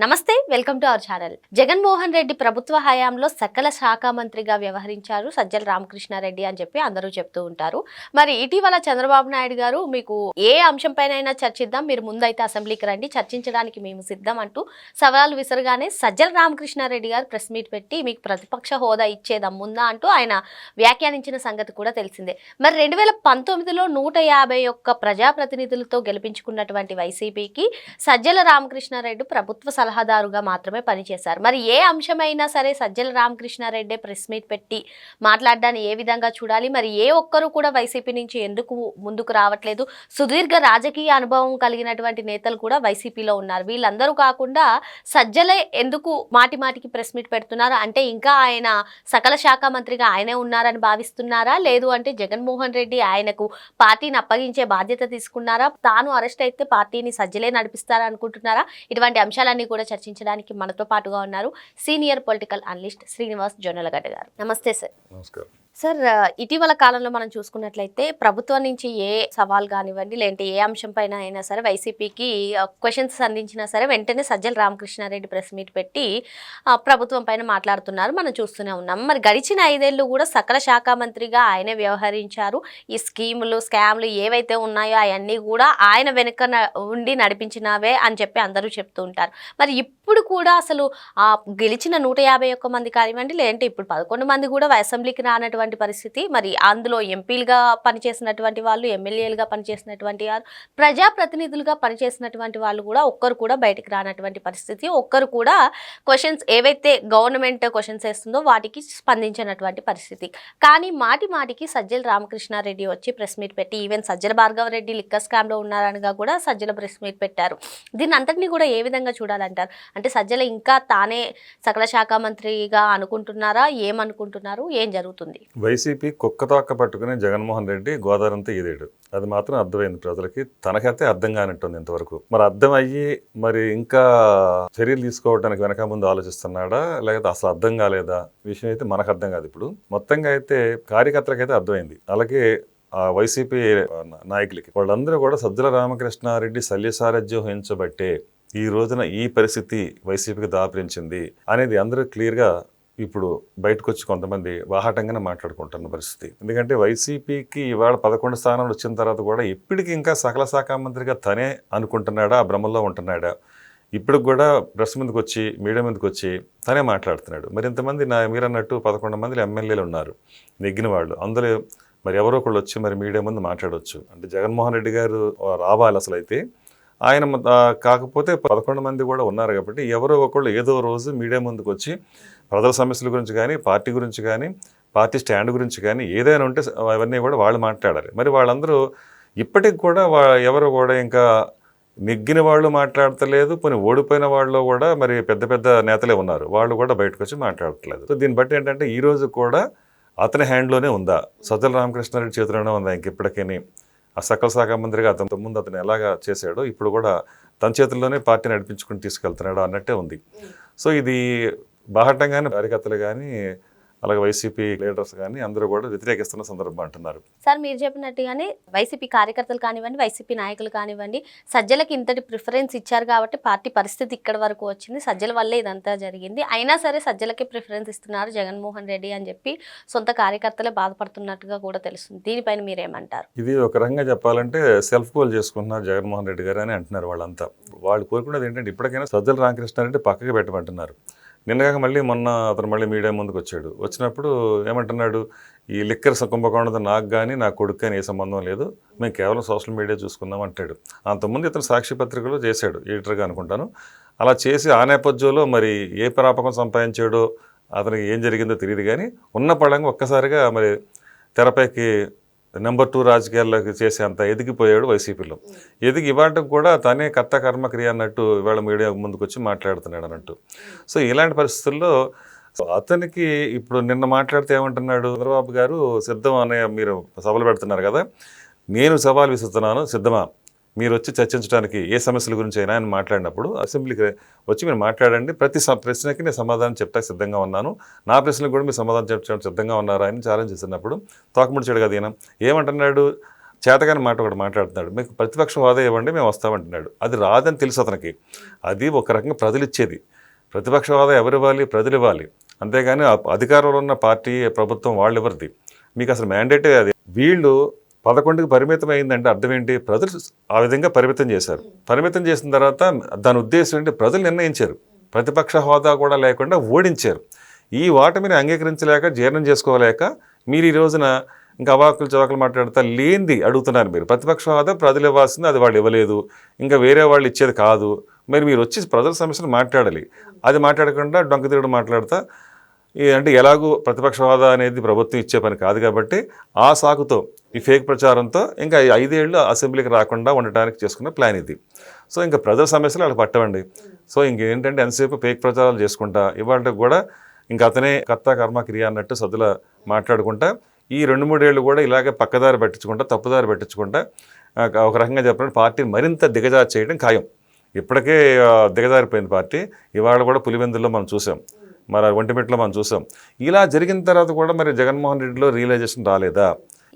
నమస్తే, welcome to our channel. Jaganmohan Reddy ప్రభుత్వ హయాంలో సకల శాఖ మంత్రిగా వ్యవహరించారు సజ్జల రామకృష్ణారెడ్డి అని చెప్పి అందరూ చెప్తూ ఉంటారు. మరి ఇటీవల చంద్రబాబు నాయుడు గారు మీకు ఏ అంశంపైనైనా చర్చిద్దాం, మీరు ముందైతే అసెంబ్లీకి రండి, చర్చించడానికి మేము సిద్ధం అంటూ సవాలు విసరగానే సజ్జల రామకృష్ణారెడ్డి గారు ప్రెస్ మీట్ పెట్టి మీకు ప్రతిపక్ష హోదా ఇచ్చేదమ్ముందా అంటూ ఆయన వ్యాఖ్యానించిన సంగతి కూడా తెలిసిందే. మరి 2019లో 151 ప్రజాప్రతినిధులతో గెలిపించుకున్నటువంటి వైసీపీకి సజ్జల రామకృష్ణారెడ్డి ప్రభుత్వ సలహాదారుగా మాత్రమే పనిచేశారు. మరి ఏ అంశమైనా సరే సజ్జల రామకృష్ణారెడ్డి ప్రెస్ మీట్ పెట్టి మాట్లాడడాన్ని ఏ విధంగా చూడాలి? మరి ఏ ఒక్కరు కూడా వైసీపీ నుంచి ఎందుకు ముందుకు రావట్లేదు? సుదీర్ఘ రాజకీయ అనుభవం కలిగినటువంటి నేతలు కూడా వైసీపీలో ఉన్నారు. వీళ్ళందరూ కాకుండా సజ్జలే ఎందుకు మాటి మాటికి ప్రెస్ మీట్ పెడుతున్నారు? అంటే ఇంకా ఆయన సకల శాఖ మంత్రిగా ఆయనే ఉన్నారని భావిస్తున్నారా? లేదు అంటే జగన్మోహన్ రెడ్డి ఆయనకు పార్టీని అప్పగించే బాధ్యత తీసుకున్నారా? తాను అరెస్ట్ అయితే పార్టీని సజ్జలే నడిపిస్తారా అనుకుంటున్నారా? ఇటువంటి అంశాలన్నీ కూడా చర్చించడానికి మనతో పాటుగా ఉన్నారు senior political analyst Srinivas Jonnalagadda గారు. నమస్తే సార్. నమస్కారం సార్, ఇటీవల కాలంలో మనం చూసుకున్నట్లయితే ప్రభుత్వం నుంచి ఏ సవాల్ కానివ్వండి, లేదంటే ఏ అంశం పైన అయినా సరే వైసీపీకి క్వశ్చన్స్ అందించినా సరే వెంటనే సజ్జల రామకృష్ణారెడ్డి ప్రెస్ మీట్ పెట్టి ప్రభుత్వం పైన మాట్లాడుతున్నారు, మనం చూస్తూనే ఉన్నాం. మరి గడిచిన 5 ఏళ్ళు కూడా సకల శాఖ మంత్రిగా ఆయనే వ్యవహరించారు. ఈ స్కీములు స్కామ్లు ఏవైతే ఉన్నాయో అవన్నీ కూడా ఆయన వెనుక ఉండి నడిపించినవే అని చెప్పి అందరూ చెప్తూ ఉంటారు. మరి ఇప్పుడు కూడా అసలు గెలిచిన 151 మంది కానివ్వండి, లేదంటే ఇప్పుడు 11 మంది కూడా అసెంబ్లీకి రానటువంటి పరిస్థితి. మరి అందులో ఎంపీలుగా పనిచేసినటువంటి వాళ్ళు, ఎమ్మెల్యేలుగా పనిచేసినటువంటి వారు, ప్రజాప్రతినిధులుగా పనిచేసినటువంటి వాళ్ళు కూడా ఒక్కరు కూడా బయటకు రానటువంటి పరిస్థితి. ఒక్కరు కూడా క్వశ్చన్స్ ఏవైతే గవర్నమెంట్ క్వశ్చన్స్ వేస్తుందో వాటికి స్పందించినటువంటి పరిస్థితి. కానీ మాటి మాటికి సజ్జల రామకృష్ణారెడ్డి వచ్చి ప్రెస్ మీట్ పెట్టి, ఈవెన్ సజ్జల భార్గవరెడ్డి లిక్కర్ స్కామ్లో ఉన్నారనగా కూడా సజ్జల ప్రెస్ మీట్ పెట్టారు. దీన్ని అంతటినీ కూడా ఏ విధంగా చూడాలంటారు? అంటే సజ్జల ఇంకా తానే సకల శాఖ మంత్రిగా అనుకుంటున్నారా? ఏమనుకుంటున్నారు? ఏం జరుగుతుంది? వైసీపీ కుక్కతోక పట్టుకుని జగన్మోహన్ రెడ్డి గోదావరంతా ఈదాడు. అది మాత్రం అర్థమైంది ప్రజలకి. తనకైతే అర్థం కానిట్టుంది ఇంతవరకు. మరి అర్థం అయ్యి మరి ఇంకా చర్యలు తీసుకోవడానికి వెనక ముందు ఆలోచిస్తున్నాడా, లేకపోతే అసలు అర్థం కాలేదా? విషయం అయితే మనకు అర్థం కాదు. ఇప్పుడు మొత్తంగా అయితే కార్యకర్తలకైతే అర్థమైంది. అలాగే వైసీపీ నాయకులకి, వాళ్ళందరూ కూడా సజ్జల రామకృష్ణారెడ్డి శల్యసారథ్యం వహించబట్టే ఈ రోజున ఈ పరిస్థితి వైసీపీకి దాపరించింది అనేది అందరూ క్లియర్గా ఇప్పుడు బయటకు వచ్చి కొంతమంది వాహాటంగానే మాట్లాడుకుంటున్న పరిస్థితి. ఎందుకంటే వైసీపీకి ఇవాళ 11 స్థానాలు వచ్చిన తర్వాత కూడా ఇప్పటికి ఇంకా సకల శాఖ మంత్రిగా తనే అనుకుంటున్నాడా, ఆ భ్రమంలో ఉంటున్నాడా? ఇప్పుడు కూడా ప్రెస్ ముందుకు వచ్చి, మీడియా ముందుకు వచ్చి తనే మాట్లాడుతున్నాడు. మరి ఇంతమంది మీరన్నట్టు 11 మంది ఎమ్మెల్యేలు ఉన్నారు నెగ్గిన వాళ్ళు. అందులో మరి ఎవరో ఒకళ్ళు వచ్చి మరి మీడియా ముందు మాట్లాడవచ్చు. అంటే జగన్మోహన్ రెడ్డి గారు రావాలి అసలు అయితే ఆయన. కాకపోతే 11 మంది కూడా ఉన్నారు కాబట్టి ఎవరో ఒకళ్ళు ఏదో రోజు మీడియా ముందుకు వచ్చి ప్రజల సమస్యల గురించి కానీ, పార్టీ గురించి కానీ, పార్టీ స్టాండ్ గురించి కానీ ఏదైనా ఉంటే అవన్నీ కూడా వాళ్ళు మాట్లాడాలి. మరి వాళ్ళందరూ ఇప్పటికి కూడా ఎవరు కూడా ఇంకా నెగ్గిన వాళ్ళు మాట్లాడతలేదు. పోనీ ఓడిపోయిన వాళ్ళు కూడా మరి పెద్ద పెద్ద నేతలే ఉన్నారు, వాళ్ళు కూడా బయటకు వచ్చి మాట్లాడట్లేదు. సో దీన్ని బట్టి ఏంటంటే ఈ రోజు కూడా అతని హ్యాండ్లోనే ఉందా, సజ్జల రామకృష్ణారెడ్డి చేతిలోనే ఉందా ఇంకెప్పటికీ? ఆ సకల శాఖ మంత్రిగా అతని ముందు అతను ఎలాగా చేశాడో ఇప్పుడు కూడా తన చేతుల్లోనే పార్టీ నడిపించుకుని తీసుకెళ్తున్నాడు అన్నట్టే ఉంది. సో ఇది బాహటంగానే కార్యకర్తలు కానీ, అలాగే వైసీపీ లీడర్స్ కానీ అందరూ కూడా వ్యతిరేకిస్తున్న సందర్భం అంటున్నారు. సార్, మీరు చెప్పినట్టుగానే వైసీపీ కార్యకర్తలు కానివ్వండి, వైసీపీ నాయకులు కానివ్వండి, సజ్జలకి ఇంతటి ప్రిఫరెన్స్ ఇచ్చారు కాబట్టి పార్టీ పరిస్థితి ఇక్కడ వరకు వచ్చింది, సజ్జల వల్లే ఇదంతా జరిగింది, అయినా సరే సజ్జలకి ప్రిఫరెన్స్ ఇస్తున్నారు జగన్మోహన్ రెడ్డి అని చెప్పి సొంత కార్యకర్తలే బాధపడుతున్నట్టుగా కూడా తెలుస్తుంది. దీనిపైన మీరేమంటారు? ఇది ఒక రకంగా చెప్పాలంటే సెల్ఫ్ గోల్ చేసుకుంటున్నారు జగన్మోహన్ రెడ్డి గారు అని అంటున్నారు వాళ్ళంతా. వాళ్ళు కోరుకున్నది ఏంటంటే ఇప్పటికైనా సజ్జల రామకృష్ణారెడ్డి పక్కకి పెట్టమంటున్నారు. నిన్నగాక మొన్న అతను మళ్ళీ మీడియా ముందుకు వచ్చాడు. వచ్చినప్పుడు ఏమంటున్నాడు, ఈ లిక్కర్ కుంభకోణంతో నాకు కానీ నా కొడుకు కానీ ఏ సంబంధం లేదు, మేము కేవలం సోషల్ మీడియా చూసుకున్నాం అంటాడు. అంతకుముందు ఇతను సాక్షి పత్రికలో చేశాడు, ఎడిటర్గా అనుకుంటాను. అలా చేసి ఆ నేపథ్యంలో మరి ఏ ప్రాపకం సంపాదించాడో అతనికి ఏం జరిగిందో తెలియదు. కానీ ఉన్న పడంగా ఒక్కసారిగా మరి తెరపైకి నెంబర్ 2 రాజకీయాల్లోకి చేసే అంత ఎదిగిపోయాడు వైసీపీలో. ఎదిగి ఇవ్వడం కూడా తనే కర్త కర్మక్రియ అన్నట్టు ఇవాళ మీడియా ముందుకు వచ్చి మాట్లాడుతున్నాడు అన్నట్టు. సో ఇలాంటి పరిస్థితుల్లో అతనికి ఇప్పుడు నిన్న మాట్లాడితే ఏమంటున్నాడు, చంద్రబాబు గారు సిద్ధం అనే మీరు సభలు పెడుతున్నారు కదా, నేను సవాల్ విసురుతున్నాను, సిద్ధమా మీరు వచ్చి చర్చించడానికి ఏ సమస్యల గురించి అయినా అని మాట్లాడినప్పుడు అసెంబ్లీకి వచ్చి మీరు మాట్లాడండి, ప్రతి ప్రశ్నకి నేను సమాధానం చెప్పడానికి సిద్ధంగా ఉన్నాను, నా ప్రశ్నలకు కూడా మీరు సమాధానం చెప్పడానికి సిద్ధంగా ఉన్నారా అని ఛాలెంజ్ చేసినప్పుడు తోకముడిచాడు కదా ఈయన. ఏమంటున్నాడు, చేతగాని మాట ఒకటి మాట్లాడుతున్నాడు, మీకు ప్రతిపక్ష హోదా ఇవ్వండి మేము వస్తామంటున్నాడు. అది రాదని తెలుసు అతనికి. అది ఒక రకంగా ప్రజలు ఇచ్చేది. ప్రతిపక్ష హోదా ఎవరు ఇవ్వాలి? ప్రజలు ఇవ్వాలి. అంతేగాని అధికారంలో ఉన్న పార్టీ ప్రభుత్వం వాళ్ళు ఎవరిది? మీకు అసలు మ్యాండేటే అది. వీళ్ళు 11కి పరిమితం అయిందంటే అర్థం ఏంటి? ప్రజలు ఆ విధంగా పరిమితం చేశారు. పరిమితం చేసిన తర్వాత దాని ఉద్దేశం ఏంటి? ప్రజలు నిర్ణయించారు. ప్రతిపక్ష హోదా కూడా లేకుండా ఓడించారు. ఈ ఓటమిని అంగీకరించలేక, జీర్ణం చేసుకోలేక మీరు ఈ రోజున ఇంకా అవాకులు చవాకులు మాట్లాడుతా లేనిది అడుగుతున్నారు. మీరు ప్రతిపక్ష హోదా ప్రజలు ఇవ్వాల్సింది, అది వాళ్ళు ఇవ్వలేదు, ఇంకా వేరే వాళ్ళు ఇచ్చేది కాదు. మరి మీరు వచ్చి ప్రజల సమస్యలు మాట్లాడాలి. అది మాట్లాడకుండా డొంకతిరుగుడు మాట్లాడతా అంటే ఎలాగూ ప్రతిపక్ష హోదా అనేది ప్రభుత్వం ఇచ్చే పని కాదు కాబట్టి ఆ సాకుతో ఈ ఫేక్ ప్రచారంతో ఇంకా 5 ఏళ్ళు అసెంబ్లీకి రాకుండా ఉండటానికి చేసుకున్న ప్లాన్ ఇది. సో ఇంకా ప్రజల సమస్యలు వాళ్ళకి పట్టవండి. సో ఇంకేంటంటే ఎంతసేపు ఫేక్ ప్రచారాలు చేసుకుంటా ఇవాళ కూడా ఇంకా అతనే కర్త కర్మ క్రియ అన్నట్టు సద్దుల మాట్లాడుకుంటా ఈ 2-3 ఏళ్ళు కూడా ఇలాగే పక్కదారి పట్టించుకుంటా, తప్పుదారి పట్టించుకుంటా ఒక రకంగా చెప్పినట్టు పార్టీని మరింత దిగజారు చేయడం ఖాయం. ఇప్పటికే దిగజారిపోయింది పార్టీ. ఇవాళ కూడా పులివెందుల్లో మనం చూసాం, మరి ఒంటిమిట్లో మనం చూసాం. ఇలా జరిగిన తర్వాత కూడా మరి జగన్మోహన్ రెడ్డిలో రియలైజేషన్ రాలేదా?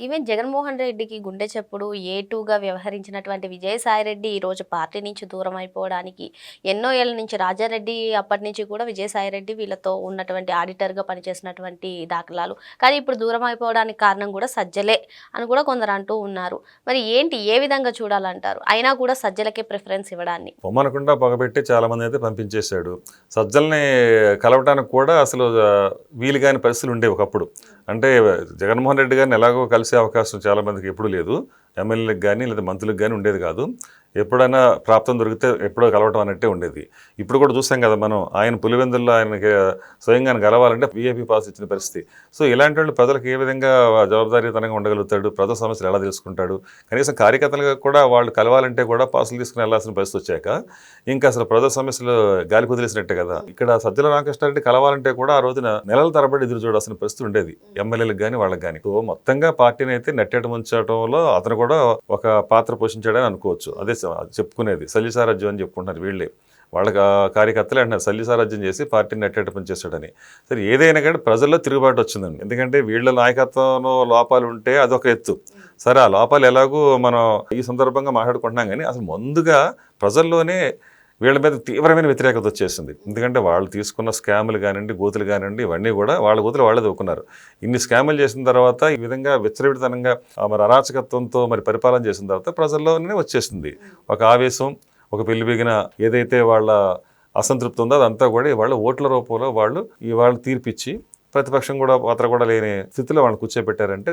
ఈవెన్ జగన్మోహన్ రెడ్డికి గుండె చెప్పుడు A2గా వ్యవహరించినటువంటి విజయసాయిరెడ్డి ఈరోజు పార్టీ నుంచి దూరం అయిపోవడానికి ఎన్నో ఏళ్ళ నుంచి రాజారెడ్డి అప్పటి నుంచి కూడా విజయసాయిరెడ్డి వీళ్ళతో ఉన్నటువంటి ఆడిటర్గా పనిచేసినటువంటి దాఖలాలు, కానీ ఇప్పుడు దూరం అయిపోవడానికి కారణం కూడా సజ్జలే అని కూడా కొందరు అంటూ ఉన్నారు. మరి ఏంటి, ఏ విధంగా చూడాలంటారు? అయినా కూడా సజ్జలకే ప్రిఫరెన్స్ ఇవ్వడాన్ని పొమ్మనకుండా పగబెట్టి చాలామంది అయితే పంపించేశాడు. సజ్జల్ని కలవటానికి కూడా అసలు వీలు కాని పరిస్థితులు ఉండేవి ఒకప్పుడు. అంటే జగన్మోహన్ రెడ్డి గారిని ఎలాగో కలిసే అవకాశం చాలామందికి ఎప్పుడూ లేదు. ఎమ్మెల్యేలకు కానీ లేదా మంత్రులకు కానీ ఉండేది కాదు. ఎప్పుడైనా ప్రాప్తం దొరికితే ఎప్పుడో కలవటం అన్నట్టే ఉండేది. ఇప్పుడు కూడా చూసాం కదా మనం, ఆయన పులివెందుల్లో ఆయనకి స్వయంగా కలవాలంటే VIP పాస్ ఇచ్చిన పరిస్థితి. సో ఇలాంటి వాళ్ళు ప్రజలకు ఏ విధంగా జవాబుదారీతనంగా ఉండగలుగుతాడు? ప్రజల సమస్యలు ఎలా తెలుసుకుంటాడు? కనీసం కార్యకర్తలుగా కూడా వాళ్ళు కలవాలంటే కూడా పాసులు తీసుకుని వెళ్లాల్సిన పరిస్థితి వచ్చాక ఇంకా అసలు ప్రజల సమస్యలు గాలి కుదిలేసినట్టే కదా. ఇక్కడ సజ్జల రామకృష్ణారెడ్డి కలవాలంటే కూడా ఆ రోజున నెలల తరబడి ఎదురు చూడాల్సిన పరిస్థితి ఉండేది ఎమ్మెల్యేలకు కానీ వాళ్ళకి కానీ. సో మొత్తంగా పార్టీని అయితే నెట్టేట ముంచడంలో అతను కూడా ఒక పాత్ర పోషించాడని అనుకోవచ్చు. అదే చెప్పుకునేది సల్లిసారాజ్యం అని చెప్పుకుంటున్నారు వీళ్ళే. వాళ్ళ కార్యకర్తలే అంటున్నారు సల్లిసారాజ్యం చేసి పార్టీని నెట్టేట పనిచేస్తాడని. సరే ఏదైనా కానీ ప్రజల్లో తిరుగుబాటు వచ్చిందండి. ఎందుకంటే వీళ్ళ నాయకత్వంలో లోపాలు ఉంటే అదొక ఎత్తు. సరే ఆ లోపాలు ఎలాగూ మనం ఈ సందర్భంగా మాట్లాడుకుంటున్నాం, కానీ అసలు ముందుగా ప్రజల్లోనే వీళ్ళ మీద తీవ్రమైన వ్యతిరేకత వచ్చేసింది. ఎందుకంటే వాళ్ళు తీసుకున్న స్కాములు కానివ్వండి, గోతులు కానివ్వండి, ఇవన్నీ కూడా వాళ్ళ గోతులు వాళ్ళే దొక్కున్నారు. ఇన్ని స్కాములు చేసిన తర్వాత ఈ విధంగా విచ్చలవిడితనంగా మరి అరాచకత్వంతో మరి పరిపాలన చేసిన తర్వాత ప్రజల్లోనే వచ్చేసింది ఒక ఆవేశం, ఒక పెళ్లిబిగిన ఏదైతే వాళ్ళ అసంతృప్తి ఉందో అదంతా కూడా వాళ్ళ ఓట్ల రూపంలో వాళ్ళు తీర్పిచ్చి ప్రతిపక్షం కూడా పాత్ర కూడా లేని స్థితిలో వాళ్ళని కూర్చోబెట్టారంటే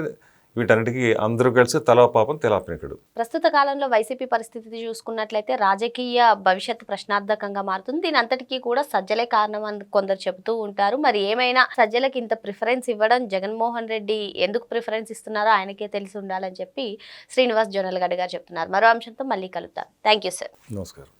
వీటన్నిటికీ అందరూ కలిసి తలా పాపం తెలాపనికడు. ప్రస్తుత కాలంలో వైసీపీ పరిస్థితి చూసుకున్నట్లయితే రాజకీయ భవిష్యత్తు ప్రశ్నార్థకంగా మారుతుంది. దీని అంతటికీ కూడా సజ్జలే కారణం అని కొందరు చెబుతూ ఉంటారు. మరి ఏమైనా సజ్జలకి ఇంత ప్రిఫరెన్స్ ఇవ్వడం జగన్మోహన్ రెడ్డి ఎందుకు ప్రిఫరెన్స్ ఇస్తున్నారో ఆయనకే తెలిసి ఉండాలని చెప్పి శ్రీనివాస్ జొన్నలగడ్డ గారు చెప్తున్నారు. మరో అంశంతో మళ్ళీ కలుద్దాం. Thank you sir. నమస్కారం.